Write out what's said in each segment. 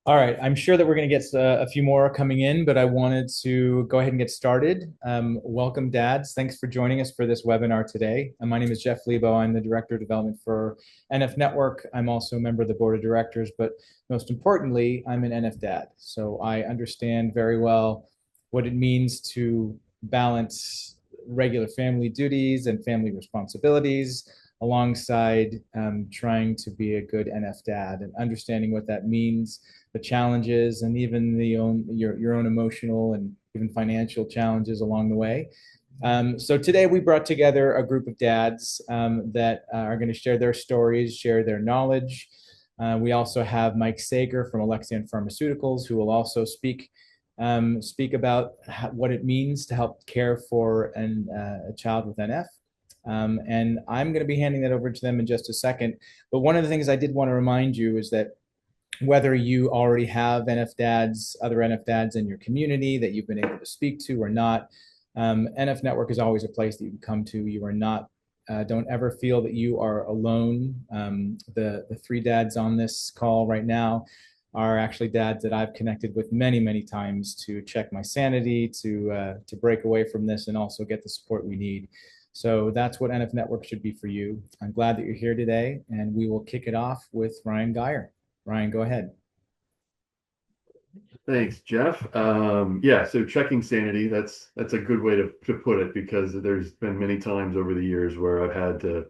All right, I'm sure that we're going to get a few more coming in, but I wanted to go ahead and get started. Welcome, dads. Thanks for joining us for this webinar today. My name is Jeff Lebo. I'm the Director of Development for NF Network. I'm also a member of the Board of Directors, but most importantly, I'm an NF dad. So I understand very well what it means to balance regular family duties and family responsibilities alongside trying to be a good NF dad and understanding what that means, the challenges, and even your own emotional and even financial challenges along the way. So today we brought together a group of dads that are going to share their stories, share their knowledge. We also have Mike Sager from Alexion Pharmaceuticals, who will also speak about what it means to help care for a child with NF. And I'm going to be handing that over to them in just a second. But one of the things I did want to remind you is that whether you already have other NF dads in your community that you've been able to speak to or not, NF Network is always a place that you can come to. You are not, don't ever feel that you are alone. The three dads on this call right now are actually dads that I've connected with many, many times to check my sanity, to break away from this, and also get the support we need. So that's what NF Network should be for you. I'm glad that you're here today, and we will kick it off with Ryan Geyer. Ryan, go ahead. Thanks, Jeff. Yeah, so checking sanity, that's a good way to put it, because there's been many times over the years where I've had to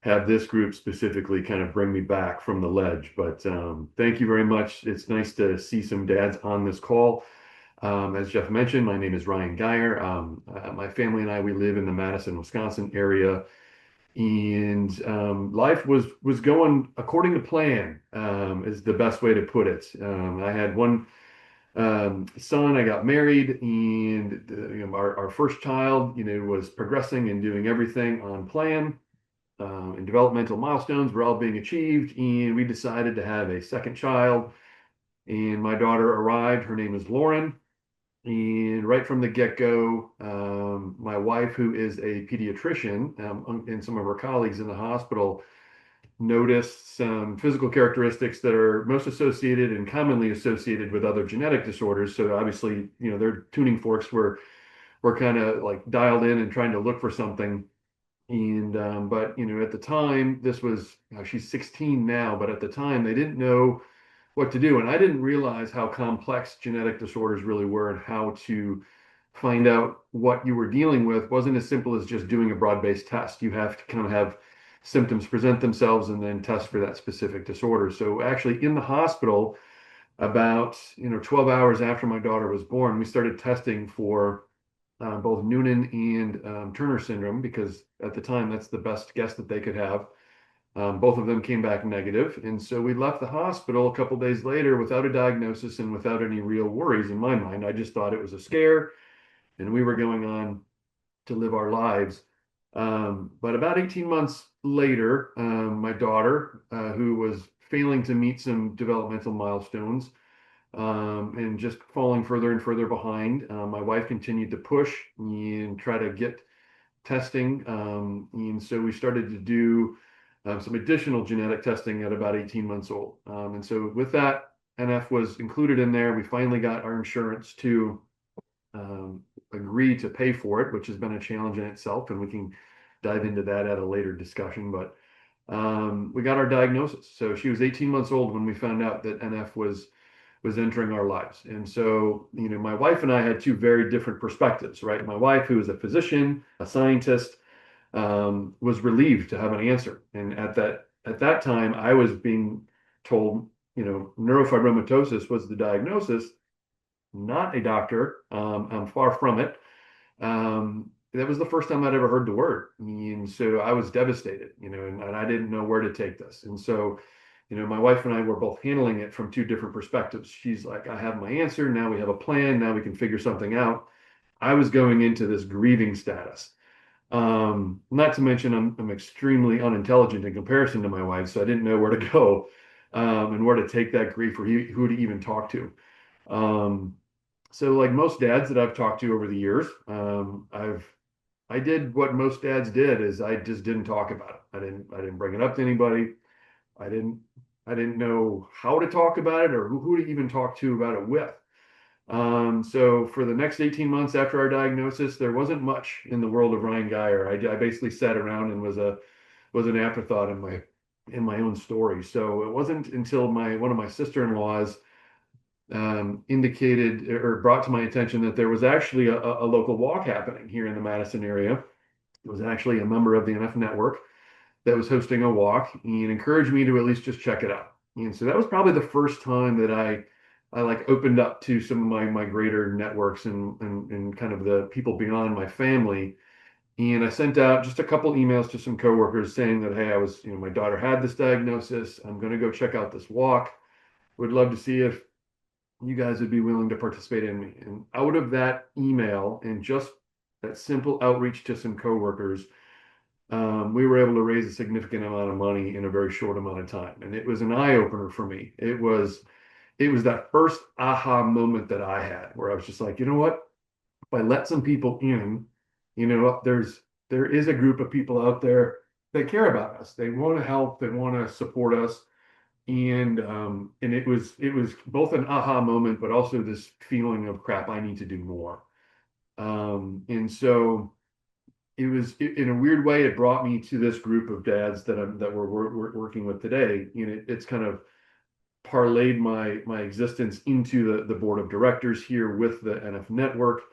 have this group specifically kind of bring me back from the ledge. But thank you very much. It's nice to see some dads on this call. As Jeff mentioned, my name is Ryan Geyer. My family and I, we live in the Madison, Wisconsin area, and life was going according to plan, is the best way to put it. I had one son. I got married, and our first child, was progressing and doing everything on plan. And developmental milestones were all being achieved, and we decided to have a second child. And my daughter arrived. Her name is Lauren. And right from the get-go, my wife, who is a pediatrician, and some of her colleagues in the hospital noticed some physical characteristics that are most associated and commonly associated with other genetic disorders. So obviously, their tuning forks were kind of like dialed in and trying to look for something. And but at the time, this was she's 16 now, but at the time they didn't know what to do. And I didn't realize how complex genetic disorders really were, and how to find out what you were dealing with wasn't as simple as just doing a broad-based test. You have to kind of have symptoms present themselves and then test for that specific disorder. So actually in the hospital, about 12 hours after my daughter was born, we started testing for both Noonan and Turner syndrome, because at the time that's the best guess that they could have. Both of them came back negative, and so we left the hospital a couple days later without a diagnosis and without any real worries in my mind. I just thought it was a scare, and we were going on to live our lives. But about 18 months later, my daughter, who was failing to meet some developmental milestones, and just falling further and further behind, my wife continued to push and try to get testing. And so we started to do some additional genetic testing at about 18 months old. And so with that, NF was included in there. We finally got our insurance to agree to pay for it, which has been a challenge in itself, and we can dive into that at a later discussion. But we got our diagnosis. So she was 18 months old when we found out that NF was entering our lives. And so, my wife and I had two very different perspectives, right? My wife, who is a physician, a scientist, was relieved to have an answer. And at that time, I was being told, neurofibromatosis was the diagnosis. Not a doctor. I'm far from it. That was the first time I'd ever heard the word. And so I was devastated, and I didn't know where to take this. And so, my wife and I were both handling it from two different perspectives. She's like, I have my answer. Now we have a plan. Now we can figure something out. I was going into this grieving status. Not to mention, I'm extremely unintelligent in comparison to my wife, so I didn't know where to go, and where to take that grief, or who to even talk to. Um, so like most dads that I've talked to over the years, I did what most dads did, is I just didn't talk about it. I didn't bring it up to anybody. I didn't I didn't know how to talk about it or who to even talk to about it with. So for the next 18 months after our diagnosis, there wasn't much in the world of Ryan Geyer. I basically sat around and was an afterthought in my own story. So it wasn't until one of my sister-in-laws indicated or brought to my attention that there was actually a local walk happening here in the Madison area. It was actually a member of the NF network that was hosting a walk and encouraged me to at least just check it out. And so that was probably the first time that I like opened up to some of my greater networks and kind of the people beyond my family. And I sent out just a couple emails to some coworkers saying that, hey, my daughter had this diagnosis. I'm going to go check out this walk. Would love to see if you guys would be willing to participate in me. And out of that email and just that simple outreach to some coworkers, we were able to raise a significant amount of money in a very short amount of time. And it was an eye opener for me. It was that first aha moment that I had where I was just like, you know what? If I let some people in, there is a group of people out there that care about us. They want to help, they want to support us. And it was both an aha moment, but also this feeling of crap, I need to do more. And so in a weird way, it brought me to this group of dads that we're working with today. It's kind of parlayed my existence into the board of directors here with the NF network.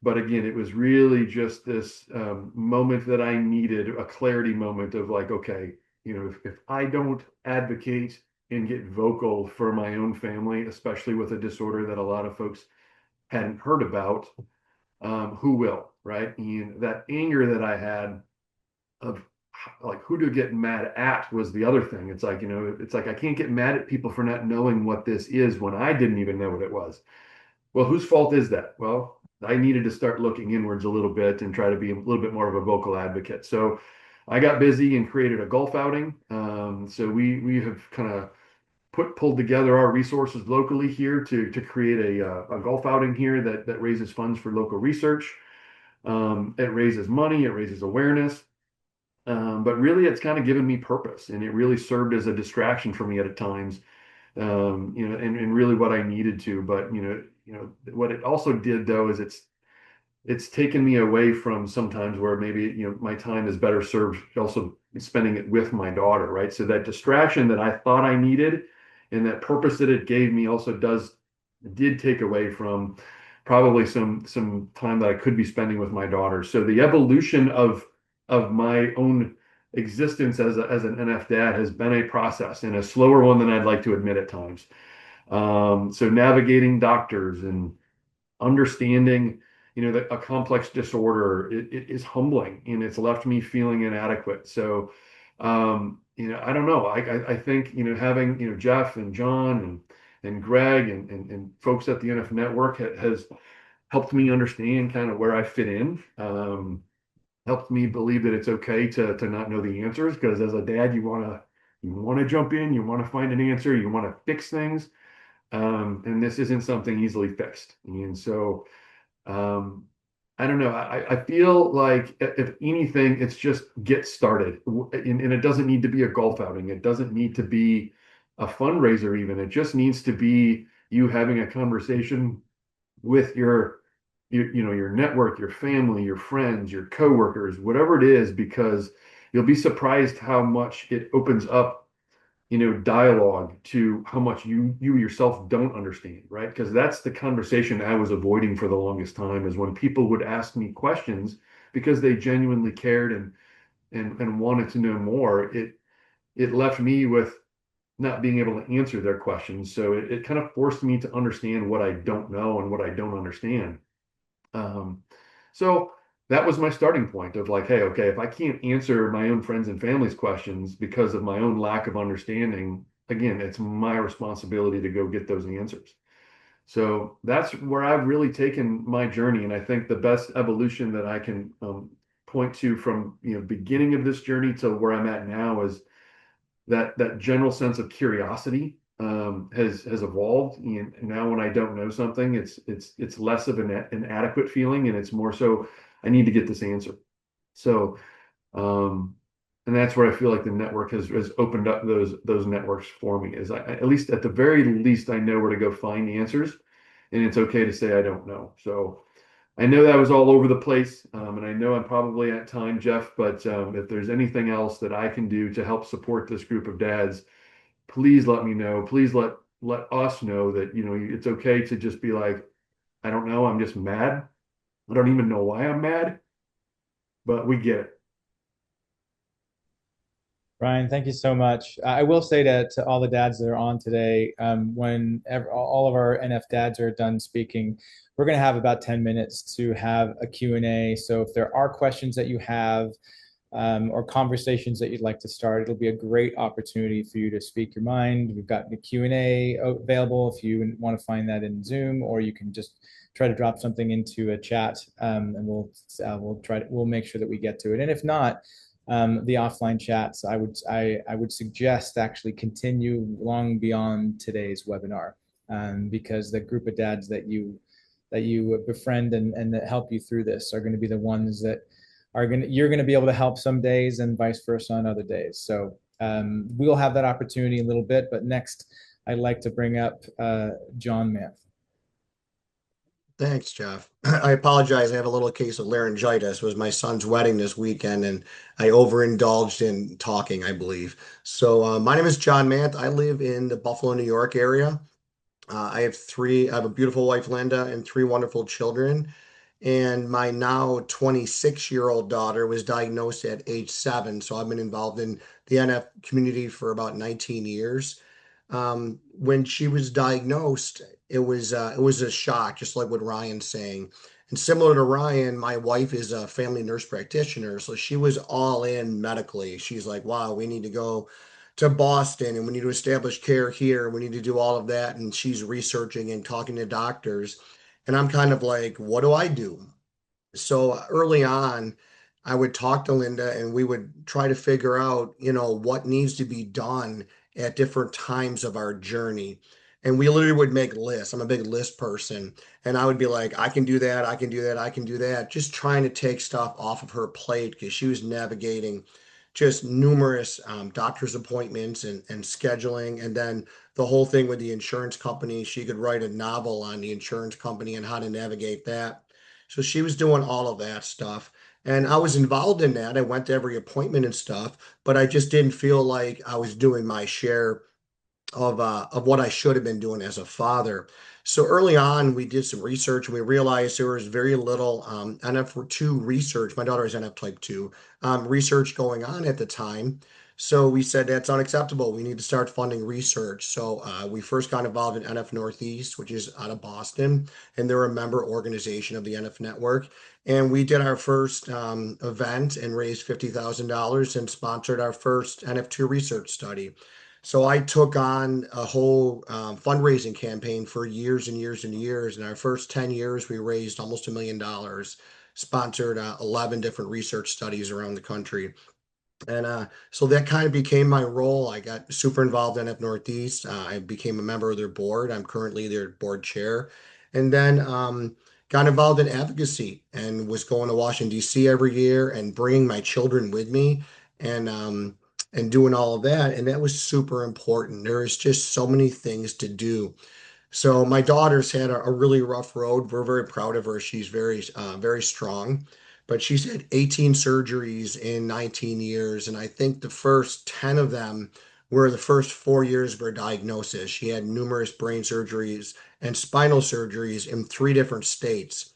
But again, it was really just this moment that I needed, a clarity moment of like, okay, if I don't advocate and get vocal for my own family, especially with a disorder that a lot of folks hadn't heard about, who will, right? And that anger that I had of like who to get mad at was the other thing. It's like I can't get mad at people for not knowing what this is when I didn't even know what it was. Well, whose fault is that? Well, I needed to start looking inwards a little bit and try to be a little bit more of a vocal advocate. So I got busy and created a golf outing. So we have kind of pulled together our resources locally here to create a golf outing here that raises funds for local research. It raises money, it raises awareness. But really, it's kind of given me purpose, and it really served as a distraction for me at times. And really what I needed to. But what it also did though is it's taken me away from sometimes where maybe my time is better served also spending it with my daughter, right? So that distraction that I thought I needed and that purpose that it gave me also did take away from probably some time that I could be spending with my daughter. So the evolution of my own existence as an NF dad has been a process and a slower one than I'd like to admit at times. So navigating doctors and understanding, that a complex disorder, it is humbling and it's left me feeling inadequate. So, I don't know. I think, having, Jeff and John and Greg and folks at the NF network has helped me understand kind of where I fit in. Helped me believe that it's okay to not know the answers because as a dad, you want to jump in, you want to find an answer, you want to fix things. And this isn't something easily fixed. And so, I don't know. I feel like if anything, it's just get started. And it doesn't need to be a golf outing. It doesn't need to be a fundraiser even. It just needs to be you having a conversation with your network, your family, your friends, your coworkers, whatever it is, because you'll be surprised how much it opens up dialogue to how much you yourself don't understand, right? Because that's the conversation I was avoiding for the longest time is when people would ask me questions because they genuinely cared and wanted to know more. It left me with not being able to answer their questions. So it kind of forced me to understand what I don't know and what I don't understand. So that was my starting point of like, hey, okay, if I can't answer my own friends and family's questions because of my own lack of understanding, again, it's my responsibility to go get those answers. So that's where I've really taken my journey. And I think the best evolution that I can point to from beginning of this journey to where I'm at now is that general sense of curiosity has evolved. And now when I don't know something, it's less of an inadequate feeling, and it's more so I need to get this answer. So, and that's where I feel like the network has opened up those networks for me. Is at least at the very least I know where to go find the answers, and it's okay to say I don't know. So I know that was all over the place, and I know I'm probably at time, Jeff. But if there's anything else that I can do to help support this group of dads, please let me know. Please let us know that it's okay to just be like, I don't know, I'm just mad. I don't even know why I'm mad, but we get it. Ryan, thank you so much. I will say to all the dads that are on today, when all of our NF dads are done speaking, we're going to have about 10 minutes to have a Q&A. So if there are questions that you have or conversations that you'd like to start, it'll be a great opportunity for you to speak your mind. We've got the Q&A available if you want to find that in Zoom, or you can just try to drop something into a chat, and we'll make sure that we get to it. And if not, the offline chats, I would suggest actually continue long beyond today's webinar, because the group of dads that you befriend and that help you through this are going to be the ones that you're going to be able to help some days and vice versa on other days. So we'll have that opportunity in a little bit. But next, I'd like to bring up John Manth. Thanks, Jeff. I apologize. I have a little case of laryngitis. It was my son's wedding this weekend, and I overindulged in talking, I believe. So, my name is John Mant. I live in the Buffalo, New York area. I have a beautiful wife, Linda, and three wonderful children. And my now 26-year-old daughter was diagnosed at age 7. So I've been involved in the NF community for about 19 years. When she was diagnosed, it was a shock, just like what Ryan's saying. And similar to Ryan, my wife is a family nurse practitioner, so she was all in medically. She's like, "Wow, we need to go to Boston and we need to establish care here. We need to do all of that." And she's researching and talking to doctors. And I'm kind of like, "What do I do?" So early on, I would talk to Linda and we would try to figure out, what needs to be done at different times of our journey. And we literally would make lists. I'm a big list person. And I would be like, I can do that, I can do that, I can do that. Just trying to take stuff off of her plate because she was navigating just numerous doctor's appointments and scheduling. And then the whole thing with the insurance company, she could write a novel on the insurance company and how to navigate that. So she was doing all of that stuff. And I was involved in that. I went to every appointment and stuff, but I just didn't feel like I was doing my share of what I should have been doing as a father. So early on, we did some research and we realized there was very little NF2 research. My daughter is NF type 2 research going on at the time. So we said that's unacceptable. We need to start funding research. So we first got involved in NF Northeast, which is out of Boston, and they're a member organization of the NF network. And we did our first event and raised $50,000 and sponsored our first NF2 research study. So I took on a whole fundraising campaign for years and years and years. In our first 10 years, we raised almost $1 million, sponsored 11 different research studies around the country. And so that kind of became my role. I got super involved in F Northeast. I became a member of their board. I'm currently their board chair. And then got involved in advocacy and was going to Washington, D.C. every year and bringing my children with me and doing all of that. And that was super important. There is just so many things to do. So my daughter's had a really rough road. We're very proud of her. She's very strong, but she's had 18 surgeries in 19 years, and I think the first 10 of them were the first 4 years of her diagnosis. She had numerous brain surgeries and spinal surgeries in 3 different states.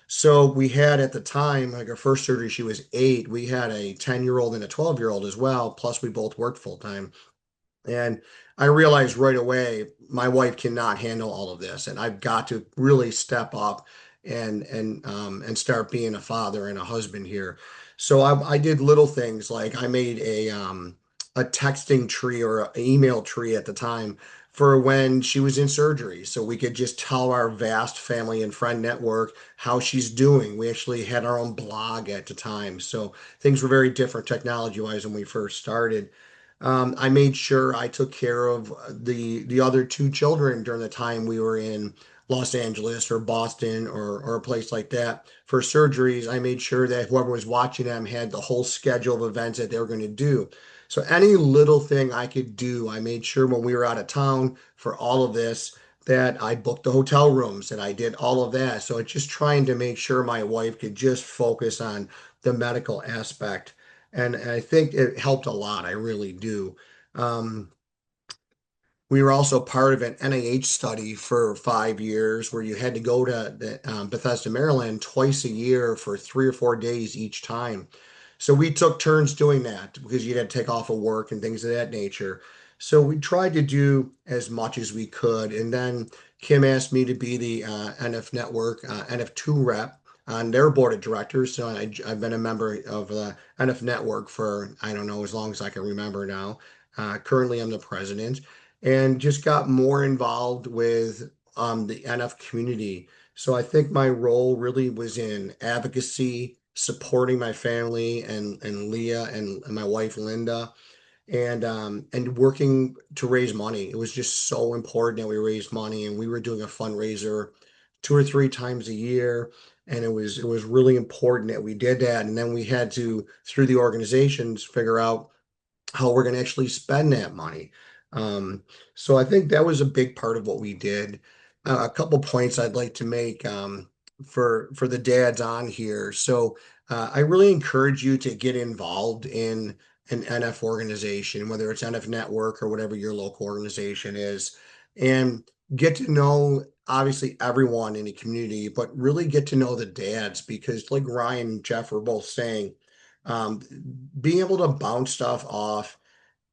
So we had at the time, like our first surgery, she was 8. We had a 10-year-old and a 12-year-old as well. Plus, we both worked full time. And I realized right away my wife cannot handle all of this, and I've got to really step up and start being a father and a husband here. So I did little things like I made a texting tree or an email tree at the time for when she was in surgery, so we could just tell our vast family and friend network how she's doing. We actually had our own blog at the time, so things were very different technology-wise when we first started. I made sure I took care of the other 2 children during the time we were in Los Angeles or Boston or a place like that for surgeries, I made sure that whoever was watching them had the whole schedule of events that they were going to do. So any little thing I could do, I made sure when we were out of town for all of this that I booked the hotel rooms and I did all of that. So it's just trying to make sure my wife could just focus on the medical aspect. And I think it helped a lot. I really do. Um, we were also part of an NIH study for 5 years where you had to go to Bethesda, Maryland twice a year for 3 or 4 days each time. So we took turns doing that because you had to take off of work and things of that nature. So we tried to do as much as we could. And then Kim asked me to be the NF Network, NF2 rep on their board of directors. So I've been a member of the NF Network for, I don't know, as long as I can remember now. Currently, I'm the president and just got more involved with the NF community. So I think my role really was in advocacy, supporting my family and Leah and my wife Linda, and working to raise money. It was just so important that we raised money, and we were doing a fundraiser 2 or 3 times a year. And it was really important that we did that. And then we had to, through the organizations, figure out how we're going to actually spend that money. Um, so I think that was a big part of what we did. A couple points I'd like to make for the dads on here. So I really encourage you to get involved in an NF organization, whether it's NF Network or whatever your local organization is, and get to know obviously everyone in the community, but really get to know the dads because, like Ryan and Jeff were both saying, um, being able to bounce stuff off,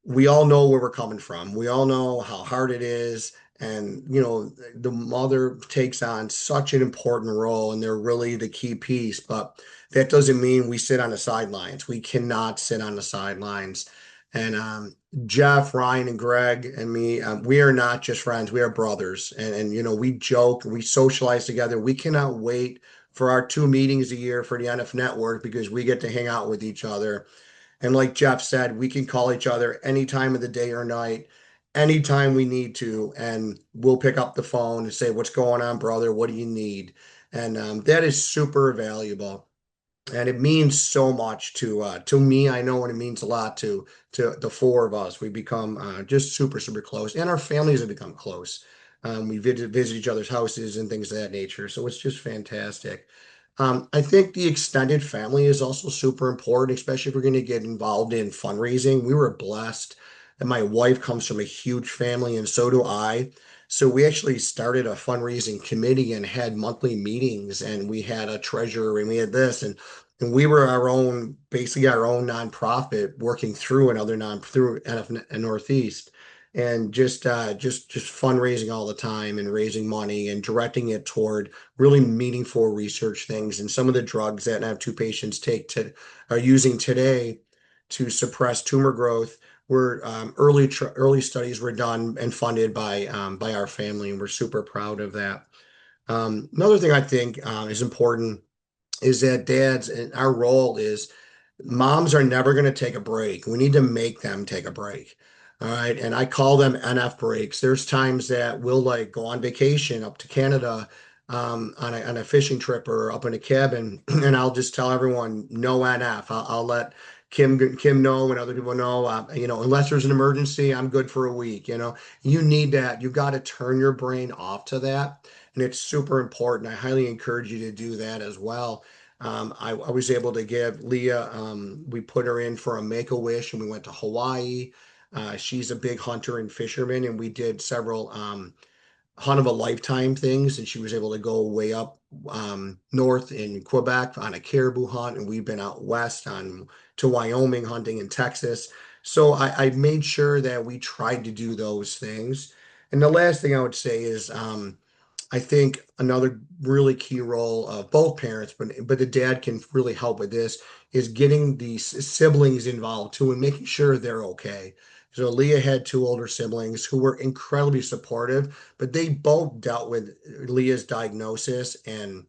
we all know where we're coming from. We all know how hard it is. And, the mother takes on such an important role and they're really the key piece. But that doesn't mean we sit on the sidelines. We cannot sit on the sidelines. And Jeff, Ryan, and Greg and me, we are not just friends. We are brothers. And we joke, we socialize together. We cannot wait for our 2 meetings a year for the NF Network because we get to hang out with each other. And like Jeff said, we can call each other any time of the day or night, anytime we need to, and we'll pick up the phone and say, "What's going on, brother? What do you need?" And that is super valuable, and it means so much to me. I know, and it means a lot to the four of us. We become just super close, and our families have become close. We visit each other's houses and things of that nature, so it's just fantastic. I think the extended family is also super important, especially if we're going to get involved in fundraising. We were blessed that my wife comes from a huge family, and so do I. So we actually started a fundraising committee and had monthly meetings, and we had a treasurer, and we had this, and we were basically our own nonprofit, working through another through NF Northeast, and just fundraising all the time and raising money and directing it toward really meaningful research things. And some of the drugs that NF2 patients are using today to suppress tumor growth were early studies were done and funded by our family, and we're super proud of that. Another thing I think is important is that dads, and our role is moms are never going to take a break. We need to make them take a break. All right. And I call them NF breaks. There's times that we'll like go on vacation up to Canada on a fishing trip or up in a cabin, and I'll just tell everyone no NF. I'll let Kim know and other people know, unless there's an emergency, I'm good for a week. You need that. You got to turn your brain off to that. And it's super important. I highly encourage you to do that as well. I was able to give Leah, we put her in for a Make-A-Wish and we went to Hawaii. She's a big hunter and fisherman, and we did several hunt of a lifetime things, and she was able to go way up north in Quebec on a caribou hunt, and we've been out west on to Wyoming hunting in Texas. So I made sure that we tried to do those things. And the last thing I would say is I think another really key role of both parents, but the dad can really help with this, is getting the siblings involved too and making sure they're okay. So Leah had two older siblings who were incredibly supportive, but they both dealt with Leah's diagnosis and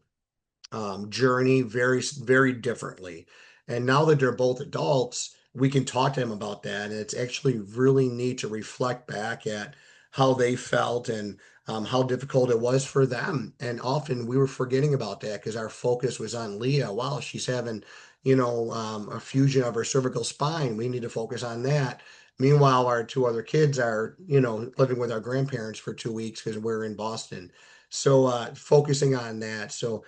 journey very differently. And now that they're both adults, we can talk to them about that. And it's actually really neat to reflect back at how they felt and how difficult it was for them. And often we were forgetting about that because our focus was on Leah. Wow, she's having, a fusion of her cervical spine. We need to focus on that. Meanwhile, our two other kids are, living with our grandparents for 2 weeks because we're in Boston. So focusing on that. So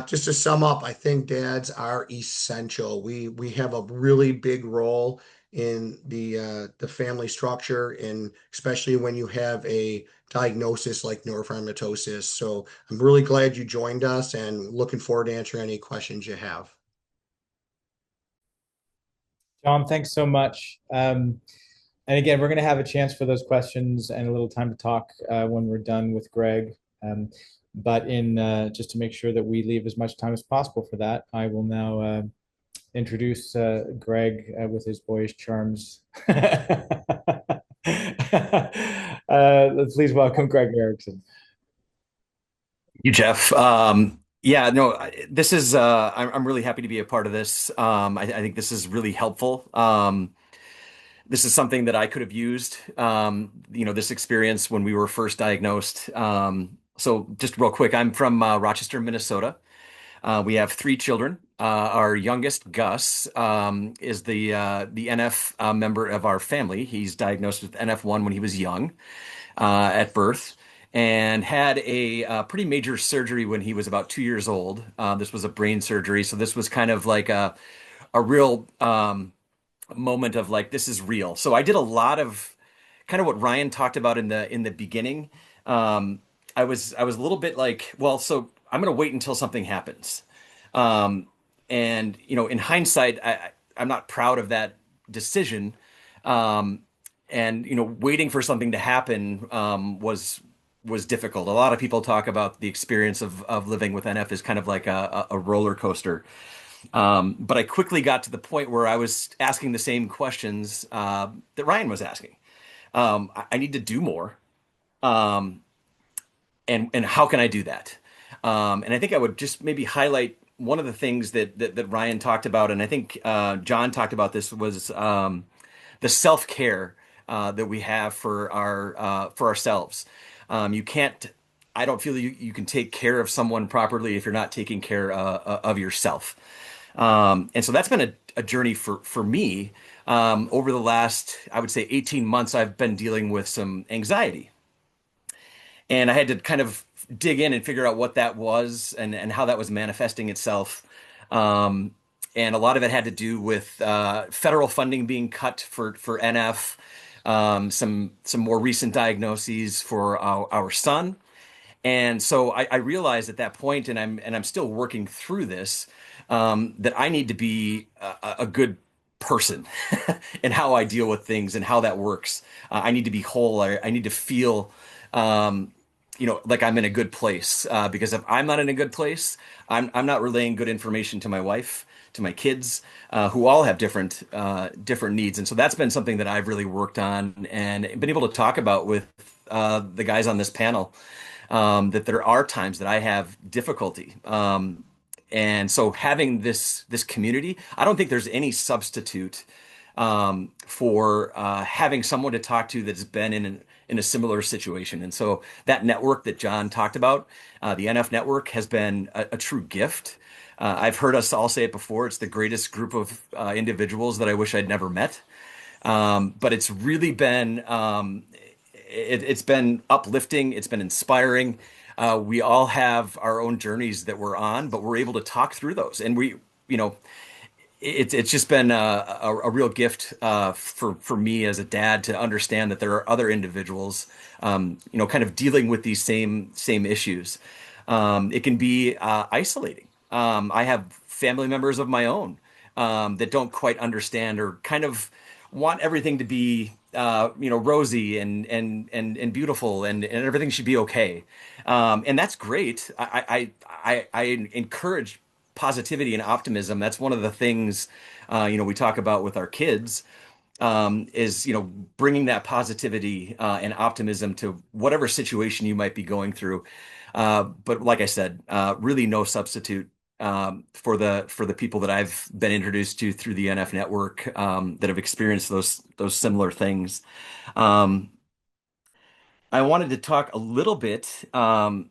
just to sum up, I think dads are essential. We have a really big role in the family structure, and especially when you have a diagnosis like neurofibromatosis. So I'm really glad you joined us and looking forward to answering any questions you have. John, thanks so much. And again, we're going to have a chance for those questions and a little time to talk when we're done with Greg. But in just to make sure that we leave as much time as possible for that, I will now introduce Greg with his boyish charms. Please welcome Greg Erickson. You, Jeff. Yeah, no, this is, I'm really happy to be a part of this. I think this is really helpful. This is something that I could have used, this experience when we were first diagnosed. So just real quick, I'm from Rochester, Minnesota. We have three children. Our youngest, Gus, is the NF member of our family. He's diagnosed with NF1 when he was young, at birth, and had a pretty major surgery when he was about 2 years old. This was a brain surgery, so this was kind of like a real moment of like, this is real. So I did a lot of kind of what Ryan talked about in the beginning. I was a little bit like, well, so I'm going to wait until something happens. Um, and in hindsight, I'm not proud of that decision. Um, and waiting for something to happen was difficult. A lot of people talk about the experience of living with NF as kind of like a roller coaster. But I quickly got to the point where I was asking the same questions that Ryan was asking. I need to do more. Um, and how can I do that? And I think I would just maybe highlight one of the things that Ryan talked about, and I think John talked about this was the self-care that we have for ourselves. You can't. I don't feel you can take care of someone properly if you're not taking care of yourself. And so that's been a journey for me. Over the last, I would say, 18 months, I've been dealing with some anxiety. And I had to kind of dig in and figure out what that was and how that was manifesting itself. Um, and a lot of it had to do with federal funding being cut for NF, some more recent diagnoses for our son. And so I realized at that point, and I'm still working through this, that I need to be a good person in how I deal with things and how that works. I need to be whole. I need to feel, um, like I'm in a good place. Because if I'm not in a good place, I'm not relaying good information to my wife, to my kids, who all have different needs. And so that's been something that I've really worked on and been able to talk about with the guys on this panel, that there are times that I have difficulty. And so having this community, I don't think there's any substitute for having someone to talk to that's been in a similar situation. And so that network that John talked about, the NF network, has been a true gift. I've heard us all say it before. It's the greatest group of individuals that I wish I'd never met. But it's really been it's been uplifting. It's been inspiring. We all have our own journeys that we're on, but we're able to talk through those. And you know, it's just been a real gift for me as a dad to understand that there are other individuals, kind of dealing with these same issues. It can be isolating. I have family members of my own that don't quite understand or kind of want everything to be rosy and beautiful and everything should be okay. And that's great. I encourage positivity and optimism. That's one of the things we talk about with our kids, is bringing that positivity and optimism to whatever situation you might be going through. But like I said, really no substitute for the people that I've been introduced to through the NF network, that have experienced those similar things. Um, I wanted to talk a little bit about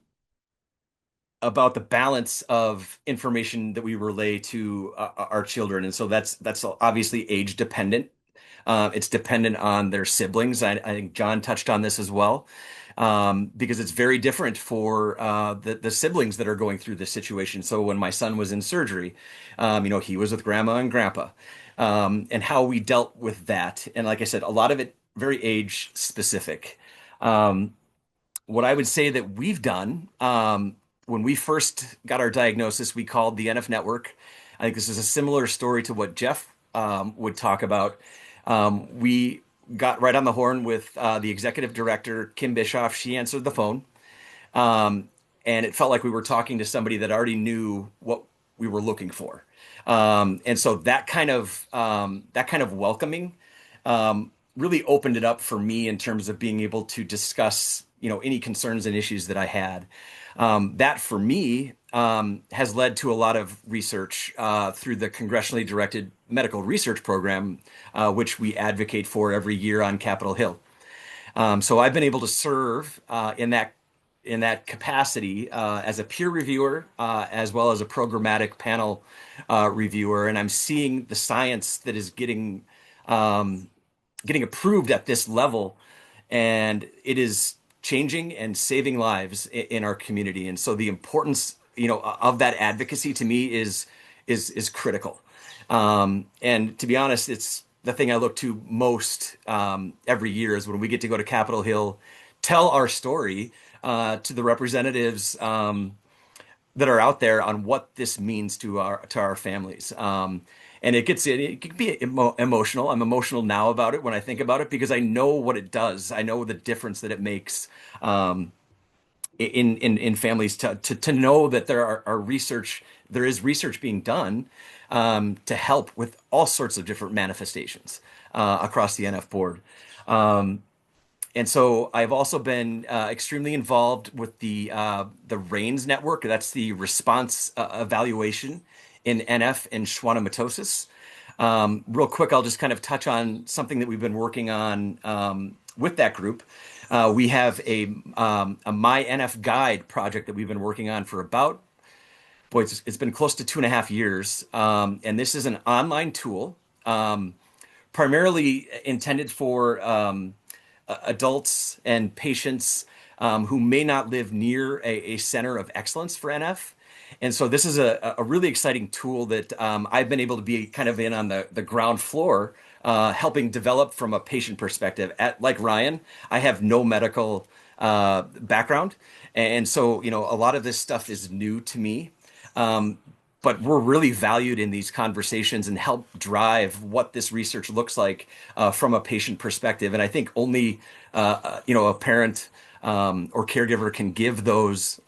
the balance of information that we relay to our children, and so that's obviously age dependent. It's dependent on their siblings. I think John touched on this as well, because it's very different for the siblings that are going through this situation. So when my son was in surgery, he was with grandma and grandpa, and how we dealt with that. And like I said, a lot of it very age specific. Um, what I would say that we've done, when we first got our diagnosis, we called the NF network. I think this is a similar story to what Jeff would talk about. We got right on the horn with the executive director, Kim Bischoff. She answered the phone, um, and it felt like we were talking to somebody that already knew what we were looking for. And so that kind of welcoming really opened it up for me in terms of being able to discuss, any concerns and issues that I had. That for me has led to a lot of research through the congressionally directed medical research program, which we advocate for every year on Capitol Hill. So I've been able to serve in that capacity as a peer reviewer, as well as a programmatic panel reviewer, and I'm seeing the science that is getting approved at this level, and it is changing and saving lives in our community. And so the importance, of that advocacy to me is critical. And to be honest, it's the thing I look to most every year is when we get to go to Capitol Hill, tell our story to the representatives that are out there on what this means to our families. And it can be emotional. I'm emotional now about it when I think about it because I know what it does. I know the difference that it makes um, in families to know that there is research being done to help with all sorts of different manifestations across the NF board. Um, and so I've also been extremely involved with the RAINS network. That's the response evaluation in NF and schwannomatosis. Real quick, I'll just kind of touch on something that we've been working on with that group. We have a My NF Guide project that we've been working on for about, boy, it's been close to 2.5 years. And this is an online tool, primarily intended for adults and patients who may not live near a center of excellence for NF. And so this is a really exciting tool that I've been able to be kind of in on the ground floor, helping develop from a patient perspective. Like Ryan, I have no medical background. And so, a lot of this stuff is new to me. Um, but we're really valued in these conversations and help drive what this research looks like from a patient perspective. And I think only a parent or caregiver can give those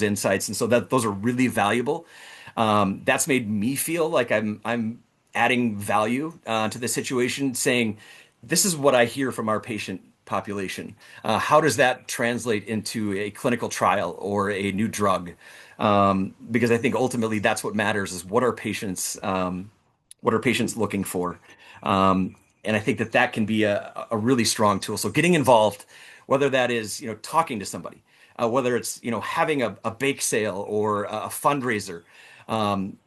insights, and so that those are really valuable. That's made me feel like I'm adding value to the situation, saying this is what I hear from our patient population. How does that translate into a clinical trial or a new drug? Because I think ultimately that's what matters is what are patients looking for? And I think that can be a really strong tool. So getting involved, whether that is, talking to somebody, whether it's, having a bake sale or a fundraiser,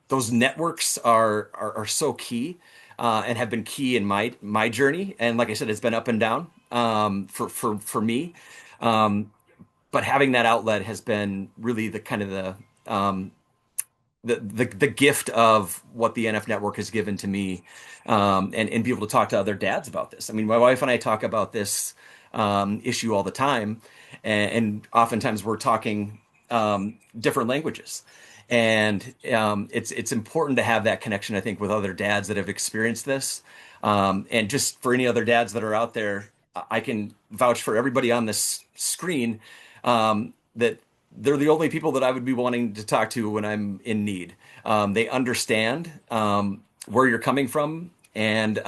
those networks are so key, and have been key in my journey. And like I said, it's been up and down, for me. Um, but having that outlet has been really the kind of the gift of what the NF network has given to me, and be able to talk to other dads about this. I mean, my wife and I talk about this issue all the time, and oftentimes we're talking different languages. And it's important to have that connection, I think, with other dads that have experienced this. And just for any other dads that are out there, I can vouch for everybody on this screen, that they're the only people that I would be wanting to talk to when I'm in need. They understand where you're coming from, and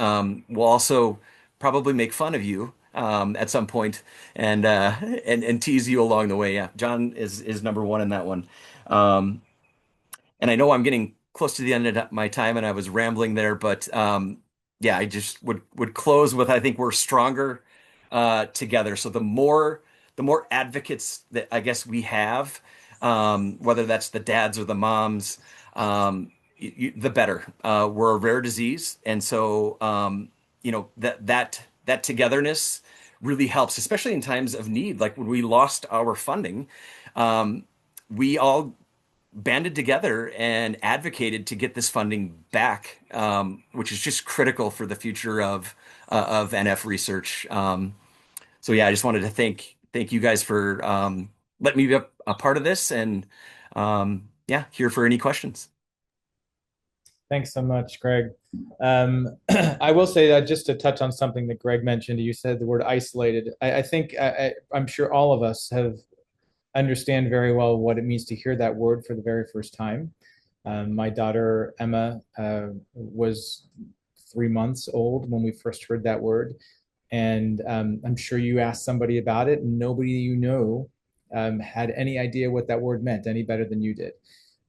will also probably make fun of you at some point, and tease you along the way. Yeah, John is number one in that one. Um, and I know I'm getting close to the end of my time, and I was rambling there, but yeah, I just would close with I think we're stronger together. So the more the more advocates that I guess we have, whether that's the dads or the moms, the better. We're a rare disease, and so that togetherness really helps, especially in times of need. Like when we lost our funding, we all banded together and advocated to get this funding back, which is just critical for the future of NF research. So yeah, I just wanted to thank you guys for letting me be a part of this, and yeah, here for any questions. Thanks so much, Greg. I will say that just to touch on something that Greg mentioned, you said the word isolated. I think I'm sure all of us have understand very well what it means to hear that word for the very first time. My daughter Emma was 3 months old when we first heard that word, and I'm sure you asked somebody about it, and nobody you know had any idea what that word meant any better than you did.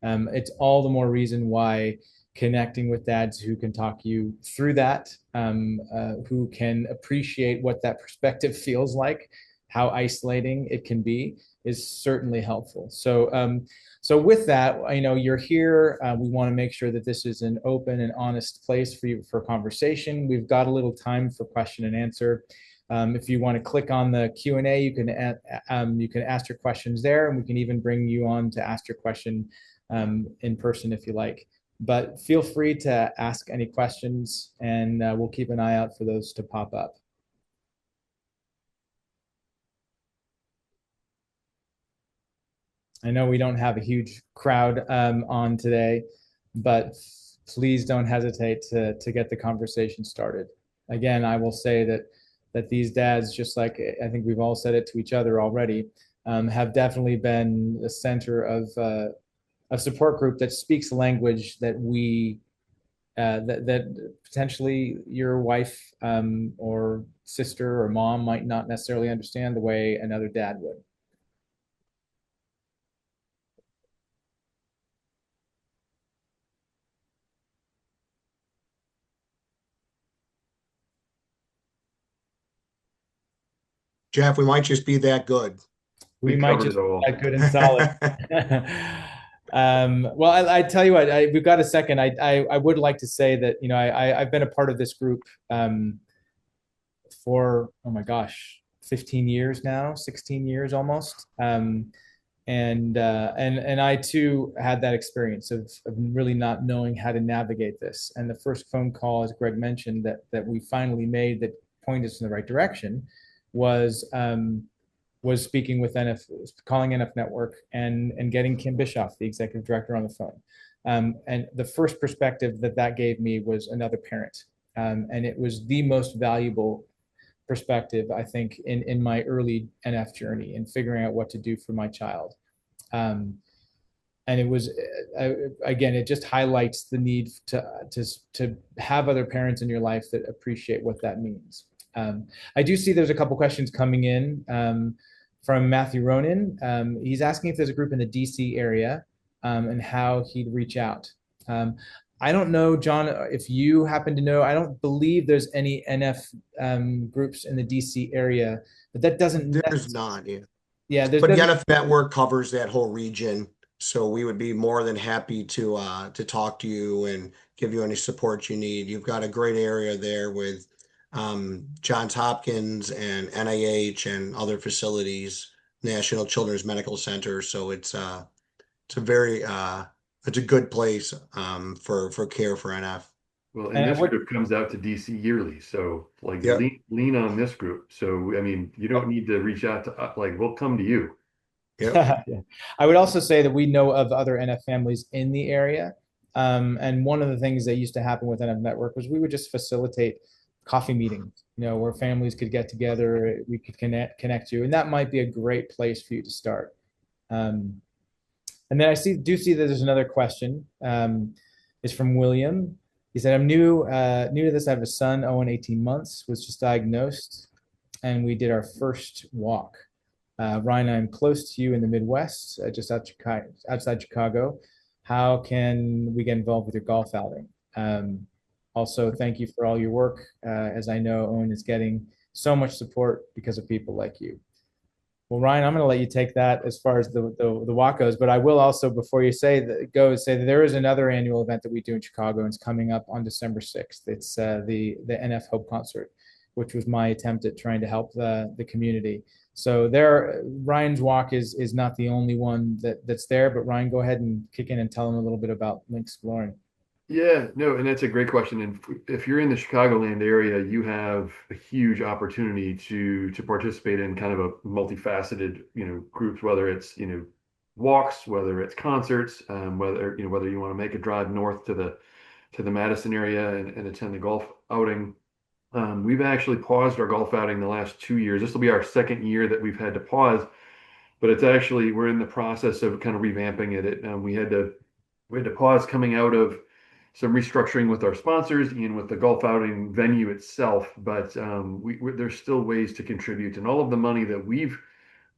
It's all the more reason why connecting with dads who can talk you through that, who can appreciate what that perspective feels like, how isolating it can be, is certainly helpful. So with that, you're here. We want to make sure that this is an open and honest place for you for conversation. We've got a little time for question and answer. If you want to click on the Q&A, you can ask your questions there, and we can even bring you on to ask your question in person if you like. But feel free to ask any questions, and we'll keep an eye out for those to pop up. I know we don't have a huge crowd on today, but please don't hesitate to get the conversation started. Again, I will say that these dads, just like I think we've all said it to each other already, have definitely been the center of a support group that speaks language that that potentially your wife or sister or mom might not necessarily understand the way another dad would. Jeff, we might just be that good. We might just be that good and solid. Well, I tell you what, we've got a second. I would like to say that I've been a part of this group for, oh my gosh, 15 years now, 16 years almost. And I too had that experience of really not knowing how to navigate this. And the first phone call, as Greg mentioned, that we finally made that pointed us in the right direction was speaking with NF, calling NF Network, and getting Kim Bischoff, the executive director, on the phone. And the first perspective that gave me was another parent. And it was the most valuable perspective, I think, in my early NF journey and figuring out what to do for my child. And it was, again, it just highlights the need to have other parents in your life that appreciate what that means. I do see there's a couple questions coming in from Matthew Ronan. He's asking if there's a group in the DC area and how he'd reach out. I don't know, John, if you happen to know. I don't believe there's any NF groups in the DC area, but that doesn't. There's not, yeah. Yeah, but the NF Network covers that whole region, so we would be more than happy to talk to you and give you any support you need. You've got a great area there with Johns Hopkins and NIH and other facilities, National Children's Medical Center. So it's a very it's a good place for care for NF. Well, and this group comes out to DC yearly, so like Yep. lean on this group. So I mean, you don't need to reach out to like we'll come to you. Yep. Yeah. I would also say that we know of other NF families in the area. And one of the things that used to happen with NF Network was we would just facilitate coffee meetings, where families could get together, we could connect you. And that might be a great place for you to start. And then I do see that there's another question. It's from William. He said, I'm new to this. I have a son, Owen, 18 months, was just diagnosed, and we did our first walk. Ryan, I'm close to you in the Midwest, just outside Chicago. How can we get involved with your golf outing? Also, thank you for all your work, as I know Owen is getting so much support because of people like you. Well, Ryan, I'm going to let you take that as far as the walk goes, but I will also, before you say that goes, say that there is another annual event that we do in Chicago, and it's coming up on December 6th. It's the NF Hope concert, which was my attempt at trying to help the community. So there, Ryan's walk is not the only one that's there, but Ryan, go ahead and kick in and tell them a little bit about Link Exploring. Yeah, no, and that's a great question. And if you're in the Chicagoland area, you have a huge opportunity to participate in kind of a multifaceted, groups, whether it's, walks, whether it's concerts, whether you want to make a drive north to the Madison area and attend the golf outing. We've actually paused our golf outing the last 2 years. This will be our second year that we've had to pause, but we're in the process of kind of revamping it. We had to pause coming out of some restructuring with our sponsors and with the golf outing venue itself. But there's still ways to contribute, and all of the money that we've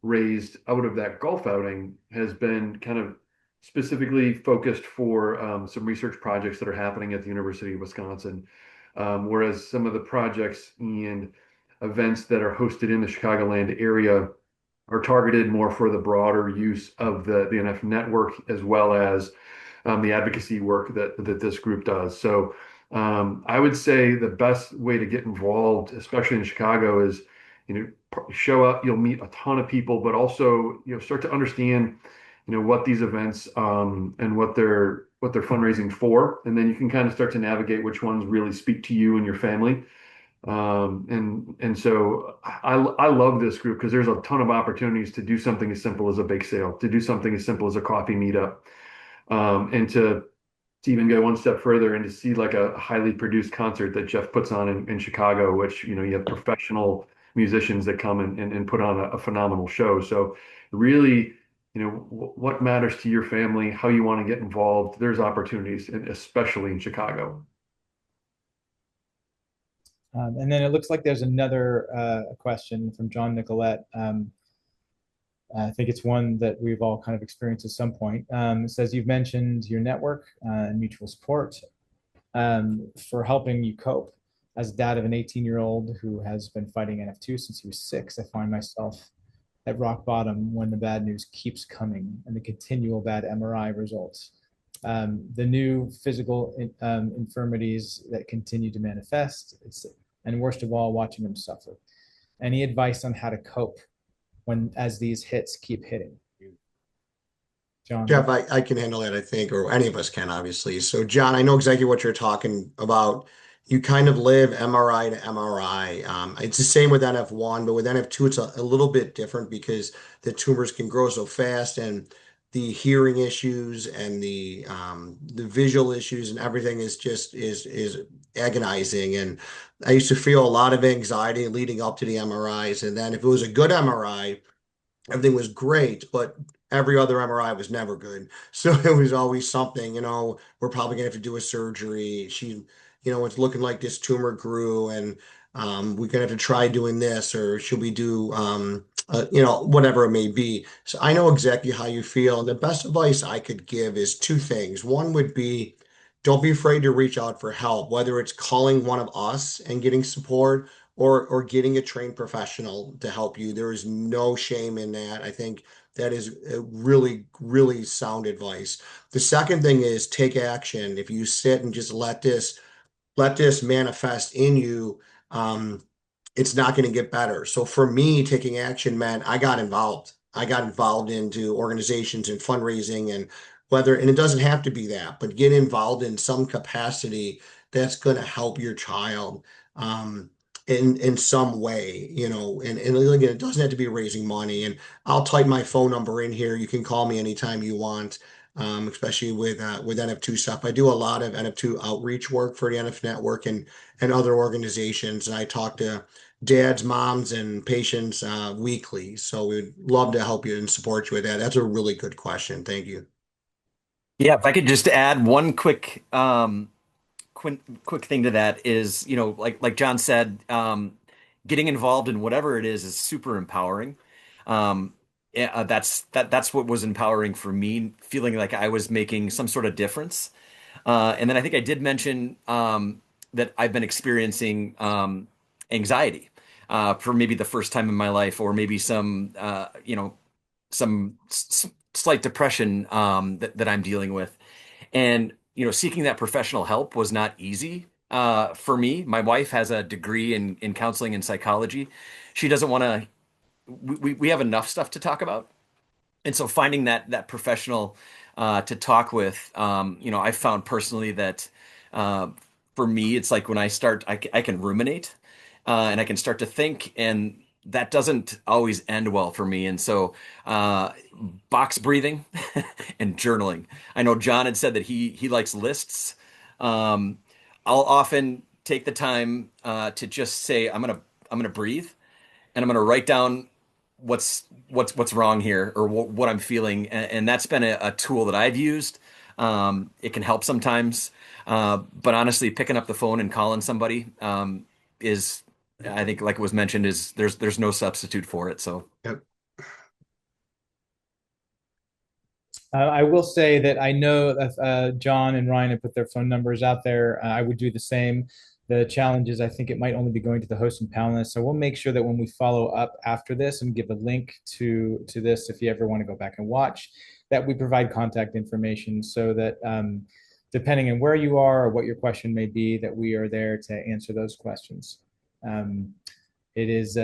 raised out of that golf outing has been kind of specifically focused for some research projects that are happening at the University of Wisconsin. Whereas some of the projects and events that are hosted in the Chicagoland area are targeted more for the broader use of the NF network, as well as the advocacy work that this group does. So I would say the best way to get involved, especially in Chicago, is show up. You'll meet a ton of people, but also start to understand what these events and what they're fundraising for, and then you can kind of start to navigate which ones really speak to you and your family. And so I love this group because there's a ton of opportunities to do something as simple as a bake sale, to do something as simple as a coffee meetup, and to even go one step further and to see like a highly produced concert that Jeff puts on in Chicago, which you have professional musicians that come and put on a phenomenal show. So really, what matters to your family, how you want to get involved. There's opportunities, and especially in Chicago. And then it looks like there's another question from John Nicolette. I think it's one that we've all kind of experienced at some point. It says, you've mentioned your network and mutual support for helping you cope. As dad of an 18-year-old who has been fighting NF2 since he was 6, I find myself at rock bottom when the bad news keeps coming and the continual bad MRI results. The new physical infirmities that continue to manifest, and worst of all, watching them suffer. Any advice on how to cope as these hits keep hitting? John? Jeff, I can handle that, I think, or any of us can, obviously. So, John, I know exactly what you're talking about. You kind of live MRI to MRI. It's the same with NF1, but with NF2, it's a little bit different because the tumors can grow so fast, and the hearing issues and the visual issues and everything is agonizing. And I used to feel a lot of anxiety leading up to the MRIs. And then if it was a good MRI, everything was great, but every other MRI was never good. So it was always something, we're probably gonna have to do a surgery. It's looking like this tumor grew, and we're gonna have to try doing this, or should we do, whatever it may be. So I know exactly how you feel. And the best advice I could give is two things. One would be, don't be afraid to reach out for help, whether it's calling one of us and getting support, or getting a trained professional to help you. There is no shame in that. I think that is a really, really sound advice. The second thing is take action. If you sit and just let this manifest in you, it's not going to get better. So for me, taking action meant I got involved. I got involved into organizations and fundraising, and it doesn't have to be that, but get involved in some capacity that's going to help your child. In some way, and again, it doesn't have to be raising money. And I'll type my phone number in here. You can call me anytime you want, especially with NF2 stuff. I do a lot of NF2 outreach work for the NF Network and other organizations, and I talk to dads, moms, and patients weekly. So we'd love to help you and support you with that. That's a really good question. Thank you. Yeah, if I could just add one quick thing to that is, like John said, getting involved in whatever it is super empowering. Yeah, that's what was empowering for me, feeling like I was making some sort of difference. And then I think I did mention that I've been experiencing anxiety. for maybe the first time in my life, or maybe some slight depression that I'm dealing with. And, seeking that professional help was not easy for me. My wife has a degree in counseling and psychology. She doesn't want to, we have enough stuff to talk about. And so finding that professional to talk with, I found personally that uh, for me, it's like when I can ruminate and I can start to think, and that doesn't always end well for me. And so, box breathing and journaling. I know John had said that he likes lists. Um, I'll often take the time to just say, I'm gonna breathe, and I'm going to write down what's wrong here, or what I'm feeling, and that's been a tool that I've used. It can help sometimes, but honestly, picking up the phone and calling somebody is, I think, like it was mentioned, is there's no substitute for it. So Yep. I will say that I know that John and Ryan have put their phone numbers out there. I would do the same. The challenge is I think it might only be going to the host and panelists. So we'll make sure that when we follow up after this and give a link to this, if you ever want to go back and watch, that we provide contact information so that depending on where you are or what your question may be, that we are there to answer those questions. It is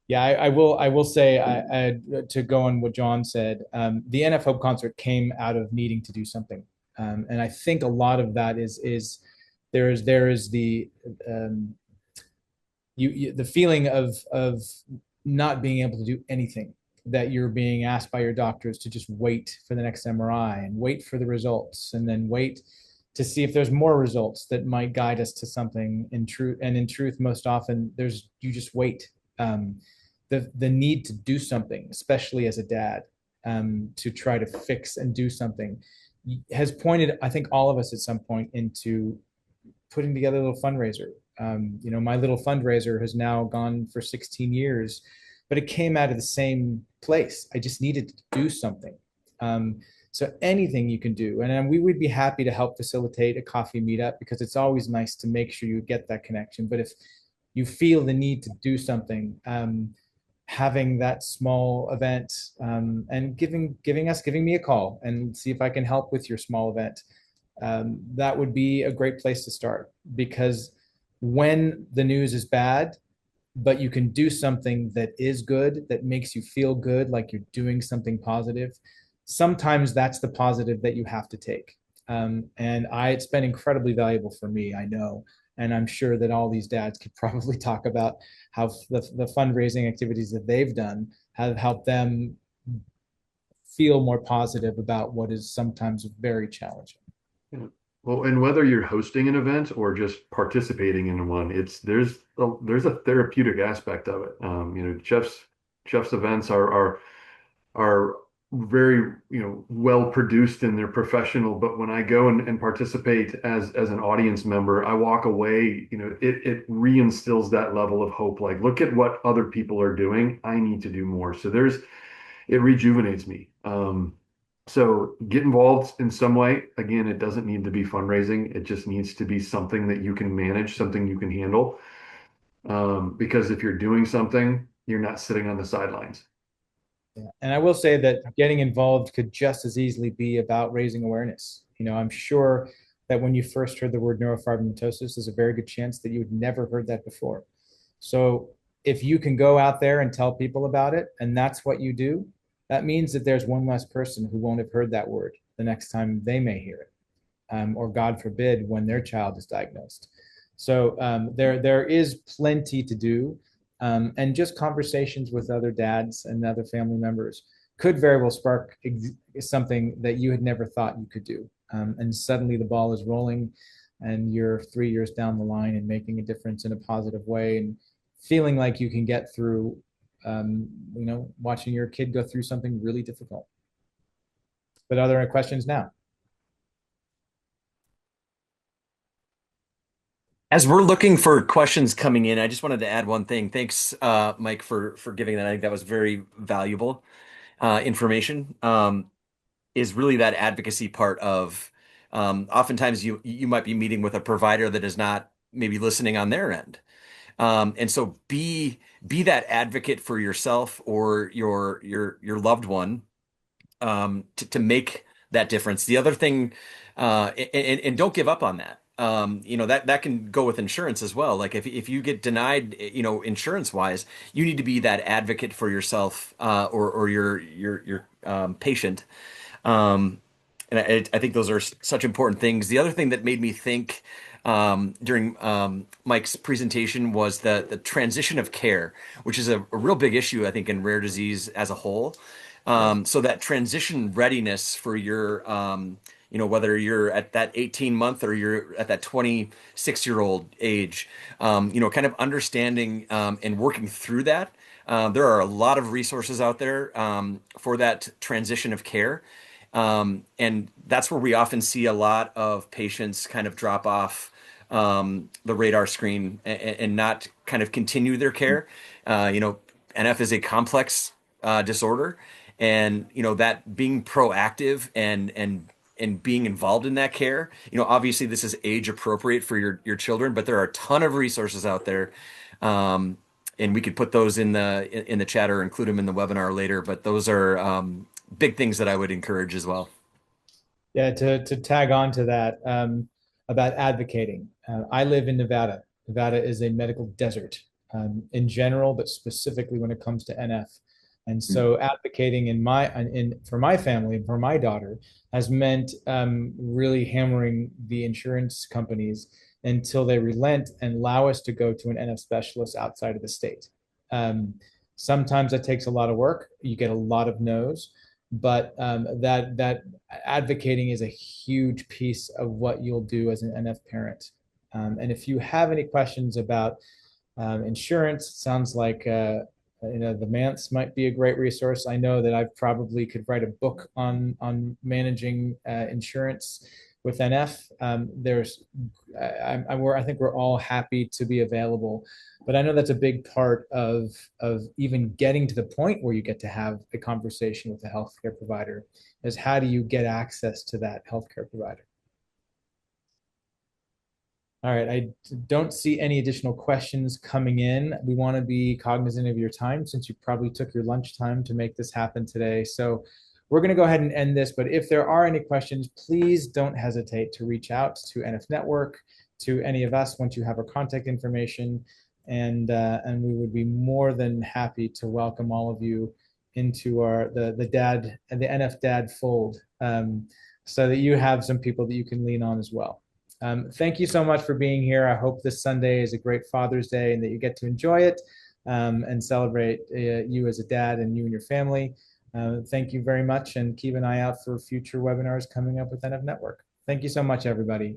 yeah, I will say to go on what John said. The NF Hope concert came out of needing to do something, and I think a lot of that is there is the the feeling of not being able to do anything, that you're being asked by your doctors to just wait for the next MRI and wait for the results and then wait to see if there's more results that might guide us to something in truth. And in truth, most often you just wait. The need to do something, especially as a dad, to try to fix and do something, has pointed, I think, all of us at some point into putting together a little fundraiser. My little fundraiser has now gone for 16 years, but it came out of the same place. I just needed to do something. So anything you can do, and we would be happy to help facilitate a coffee meetup, because it's always nice to make sure you get that connection. But if you feel the need to do something, having that small event, and giving me a call and see if I can help with your small event, that would be a great place to start. Because when the news is bad, but you can do something that is good, that makes you feel good, like you're doing something positive, sometimes that's the positive that you have to take. And it's been incredibly valuable for me, I know. And I'm sure that all these dads could probably talk about how the fundraising activities that they've done have helped them feel more positive about what is sometimes very challenging. Yeah. Well, and whether you're hosting an event or just participating in one, there's a therapeutic aspect of it. Jeff's events are very, well produced, and they're professional. But when I go and participate as an audience member, I walk away, it reinstills that level of hope. Like, look at what other people are doing. I need to do more. So it rejuvenates me. So get involved in some way. Again, it doesn't need to be fundraising. It just needs to be something that you can manage, something you can handle. Because if you're doing something, you're not sitting on the sidelines. Yeah. And I will say that getting involved could just as easily be about raising awareness. I'm sure that when you first heard the word neurofibromatosis, there's a very good chance that you had never heard that before. So if you can go out there and tell people about it, and that's what you do, that means that there's one less person who won't have heard that word the next time they may hear it, or God forbid, when their child is diagnosed. So there is plenty to do, and just conversations with other dads and other family members could very well spark something that you had never thought you could do. And suddenly the ball is rolling, and you're 3 years down the line and making a difference in a positive way, and feeling like you can get through, watching your kid go through something really difficult. But are there any questions now? as we're looking for questions coming in, I just wanted to add one thing. Thanks, Mike, for giving that. I think that was very valuable information. Is really that advocacy part of, oftentimes you might be meeting with a provider that is not maybe listening on their end. And so be that advocate for yourself or your loved one, to make that difference. The other thing, and don't give up on that. That can go with insurance as well. Like if you get denied, insurance wise, you need to be that advocate for yourself, or your patient. Um, and I think those are such important things. The other thing that made me think, during Mike's presentation, was the transition of care, which is a real big issue, I think, in rare disease as a whole. Yes. So that transition readiness for your, whether you're at that 18-month or you're at that 26-year-old age, kind of understanding, and working through that. There are a lot of resources out there, for that transition of care. And that's where we often see a lot of patients kind of drop off, the radar screen, and not kind of continue their care. NF is a complex, disorder, and that being proactive and being involved in that care. Obviously this is age appropriate for your children, but there are a ton of resources out there. And we could put those in the chat or include them in the webinar later, but those are, big things that I would encourage as well. Yeah, to tag on to that, about advocating. I live in Nevada. Nevada is a medical desert, in general, but specifically when it comes to NF. And so advocating for my family and for my daughter has meant, really hammering the insurance companies until they relent and allow us to go to an NF specialist outside of the state. Um, Sometimes that takes a lot of work. You get a lot of no's, but that advocating is a huge piece of what you'll do as an NF parent. And if you have any questions about, insurance, it sounds like, the Manths might be a great resource. I know that I probably could write a book on managing, insurance with NF. I think we're all happy to be available, but I know that's a big part of even getting to the point where you get to have a conversation with a healthcare provider, is how do you get access to that healthcare provider? All right, I don't see any additional questions coming in. We want to be cognizant of your time since you probably took your lunch time to make this happen today. So we're going to go ahead and end this, but if there are any questions, please don't hesitate to reach out to NF Network, to any of us once you have our contact information, and we would be more than happy to welcome all of you into the NF Dad fold, so that you have some people that you can lean on as well. Thank you so much for being here. I hope this Sunday is a great Father's Day and that you get to enjoy it, and celebrate, you as a dad and you and your family. Thank you very much, and keep an eye out for future webinars coming up with NF Network. Thank you so much, everybody.